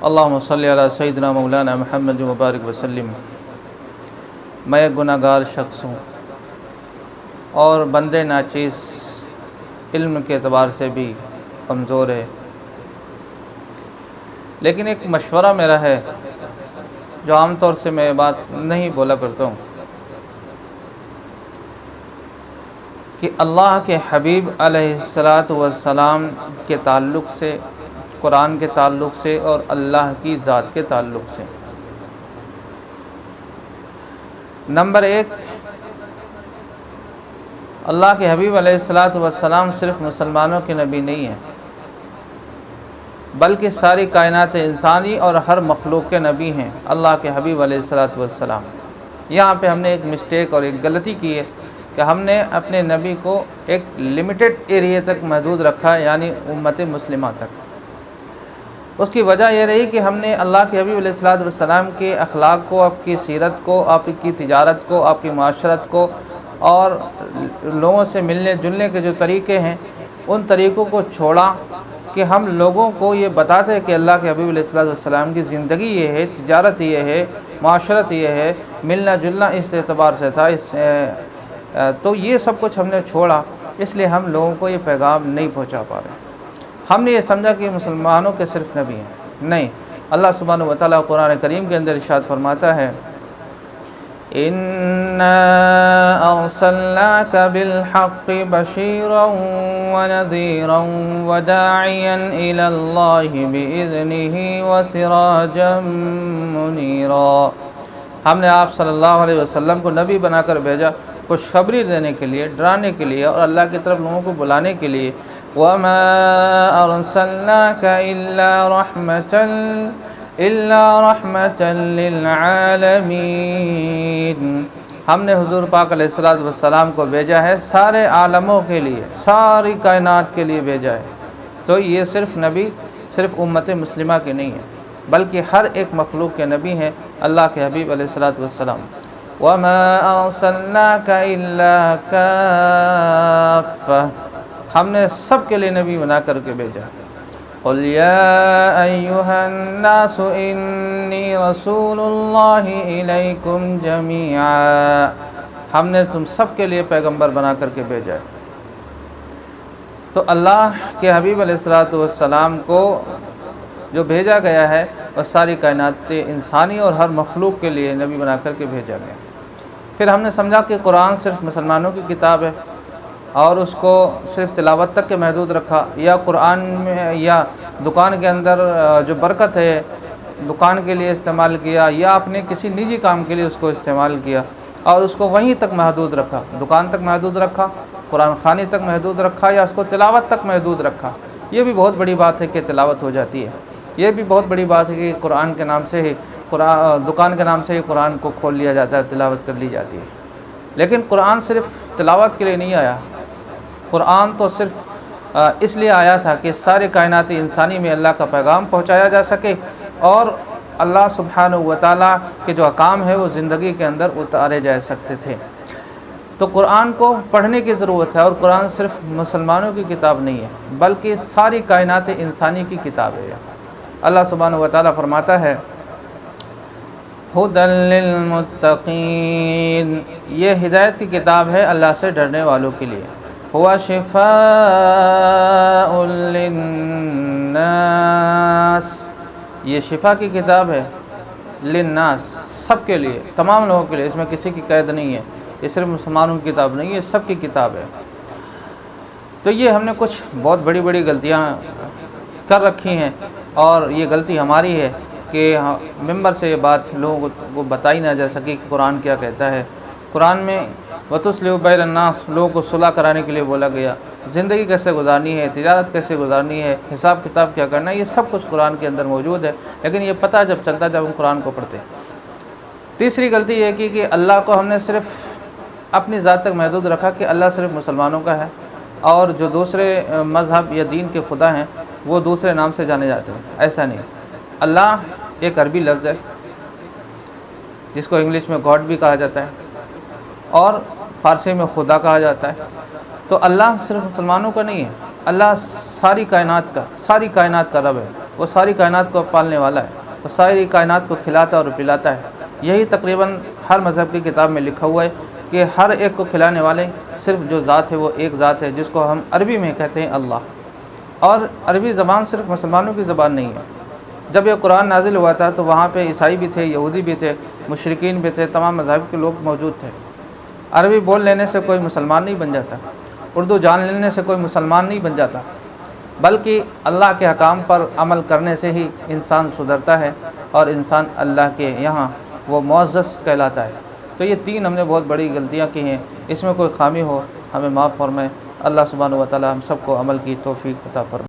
اللہم صلی علی سیدنا مولانا محمد مبارک وسلم۔ میں ایک گناہ گار شخص ہوں اور بندے ناچیز علم کے اعتبار سے بھی کمزور ہے، لیکن ایک مشورہ میرا ہے جو عام طور سے میں بات نہیں بولا کرتا ہوں کہ اللہ کے حبیب علیہ السلام کے تعلق سے، قرآن کے تعلق سے اور اللہ کی ذات کے تعلق سے۔ نمبر ایک، اللہ کے حبیب علیہ السلام صرف مسلمانوں کے نبی نہیں ہیں، بلکہ ساری کائنات انسانی اور ہر مخلوق کے نبی ہیں اللہ کے حبیب علیہ السلام۔ یہاں پہ ہم نے ایک مسٹیک اور ایک غلطی کی ہے کہ ہم نے اپنے نبی کو ایک لمیٹڈ ایریا تک محدود رکھا، یعنی امت مسلمہ تک۔ اس کی وجہ یہ رہی کہ ہم نے اللہ کے حبیب علیہ السلام کے اخلاق کو، آپ کی سیرت کو، آپ کی تجارت کو، آپ کی معاشرت کو اور لوگوں سے ملنے جلنے کے جو طریقے ہیں ان طریقوں کو چھوڑا کہ ہم لوگوں کو یہ بتاتے ہیں کہ اللہ کے حبیب علیہ السلام کی زندگی یہ ہے، تجارت یہ ہے، معاشرت یہ ہے، ملنا جلنا اس اعتبار سے تھا۔ تو یہ سب کچھ ہم نے چھوڑا، اس لیے ہم لوگوں کو یہ پیغام نہیں پہنچا پا رہے۔ ہم نے یہ سمجھا کہ مسلمانوں کے صرف نبی ہیں، نہیں۔ اللہ سبحانہ وتعالیٰ قرآن کریم کے اندر ارشاد فرماتا ہے، اِنَّا أَرْسَلْنَاكَ بِالْحَقِّ بَشِيرًا وَنَذِيرًا وَدَاعِيًا إِلَى اللَّهِ بِإِذْنِهِ وَسِرَاجًا مُنِيرًا۔ ہم نے آپ صلی اللہ علیہ وسلم کو نبی بنا کر بھیجا، خوشخبری دینے کے لیے، ڈرانے کے لیے اور اللہ کی طرف لوگوں کو بلانے کے لیے۔ وَمَا أَرْسَلْنَاكَ إِلَّا رَحْمَةً لِلْعَالَمِينَ۔ ہم نے حضور پاک علیہ السلام کو بھیجا ہے سارے عالموں کے لیے، ساری کائنات کے لیے بھیجا ہے۔ تو یہ صرف نبی صرف امت مسلمہ کے نہیں ہے، بلکہ ہر ایک مخلوق کے نبی ہیں اللہ کے حبیب علیہ السلام۔ وَمَا أَرْسَلْنَاكَ إِلَّا كَافَّةً، ہم نے سب کے لیے نبی بنا کر کے بھیجا۔ قُلْ يَا أَيُّهَا النَّاسُ إِنِّي رَسُولُ اللَّهِ إِلَيْكُمْ جَمِيعًا، ہم نے تم سب کے لیے پیغمبر بنا کر کے بھیجا ہے۔ تو اللہ کے حبیب علیہ السلام کو جو بھیجا گیا ہے وہ ساری کائنات انسانی اور ہر مخلوق کے لیے نبی بنا کر کے بھیجا گیا۔ پھر ہم نے سمجھا کہ قرآن صرف مسلمانوں کی کتاب ہے اور اس کو صرف تلاوت تک کے محدود رکھا، یا قرآن میں یا دکان کے اندر جو برکت ہے دکان کے لیے استعمال کیا، یا اپنے کسی نجی کام کے لیے اس کو استعمال کیا اور اس کو وہیں تک محدود رکھا، دکان تک محدود رکھا، قرآن خوانی تک محدود رکھا، یا اس کو تلاوت تک محدود رکھا۔ یہ بھی بہت بڑی بات ہے کہ تلاوت ہو جاتی ہے، یہ بھی بہت بڑی بات ہے کہ قرآن کے نام سے ہی دکان کے نام سے ہی قرآن کو کھول لیا جاتا ہے، تلاوت کر لی جاتی ہے۔ لیکن قرآن صرف تلاوت کے لیے نہیں آیا، قرآن تو صرف اس لیے آیا تھا کہ سارے کائنات انسانی میں اللہ کا پیغام پہنچایا جا سکے اور اللہ سبحانہ وتعالیٰ کے جو احکام ہے وہ زندگی کے اندر اتارے جا سکتے تھے۔ تو قرآن کو پڑھنے کی ضرورت ہے، اور قرآن صرف مسلمانوں کی کتاب نہیں ہے بلکہ ساری کائنات انسانی کی کتاب ہے۔ اللہ سبحانہ وتعالیٰ فرماتا ہے، ہدی للمتقین، یہ ہدایت کی کتاب ہے اللہ سے ڈرنے والوں کے لیے۔ ہوا شفاء للناس، یہ شفا کی کتاب ہے، للناس، سب کے لیے، تمام لوگوں کے لیے، اس میں کسی کی قید نہیں ہے، یہ صرف مسلمانوں کی کتاب نہیں ہے، سب کی کتاب ہے۔ تو یہ ہم نے کچھ بہت بڑی بڑی غلطیاں کر رکھی ہیں، اور یہ غلطی ہماری ہے کہ ممبر سے یہ بات لوگوں کو بتائی نہ جا سکے کہ قرآن کیا کہتا ہے۔ قرآن میں وَتُصْلِحُ بَيْنَ النَّاسِ، لوگوں کو صلح کرانے کے لیے بولا گیا، زندگی کیسے گزارنی ہے، تجارت کیسے گزارنی ہے، حساب کتاب کیا کرنا ہے، یہ سب کچھ قرآن کے اندر موجود ہے، لیکن یہ پتہ جب چلتا جب ہم قرآن کو پڑھتے۔ تیسری غلطی یہ کی کہ اللہ کو ہم نے صرف اپنی ذات تک محدود رکھا کہ اللہ صرف مسلمانوں کا ہے، اور جو دوسرے مذہب یا دین کے خدا ہیں وہ دوسرے نام سے جانے جاتے ہیں۔ ایسا نہیں، اللہ ایک عربی لفظ ہے جس کو انگلش میں گاڈ بھی کہا جاتا ہے اور فارسی میں خدا کہا جاتا ہے۔ تو اللہ صرف مسلمانوں کا نہیں ہے، اللہ ساری کائنات کا رب ہے۔ وہ ساری کائنات کو پالنے والا ہے، وہ ساری کائنات کو کھلاتا اور پلاتا ہے۔ یہی تقریباً ہر مذہب کی کتاب میں لکھا ہوا ہے کہ ہر ایک کو کھلانے والے صرف جو ذات ہے وہ ایک ذات ہے، جس کو ہم عربی میں کہتے ہیں اللہ۔ اور عربی زبان صرف مسلمانوں کی زبان نہیں ہے۔ جب یہ قرآن نازل ہوا تھا تو وہاں پہ عیسائی بھی تھے، یہودی بھی تھے، مشرکین بھی تھے، تمام مذاہب کے لوگ موجود تھے۔ عربی بول لینے سے کوئی مسلمان نہیں بن جاتا، اردو جان لینے سے کوئی مسلمان نہیں بن جاتا، بلکہ اللہ کے احکام پر عمل کرنے سے ہی انسان سدھرتا ہے اور انسان اللہ کے یہاں وہ معزز کہلاتا ہے۔ تو یہ تین ہم نے بہت بڑی غلطیاں کی ہیں، اس میں کوئی خامی ہو ہمیں معاف فرمائے۔ اللہ سبحانہ و تعالی ہم سب کو عمل کی توفیق عطا فرمائے۔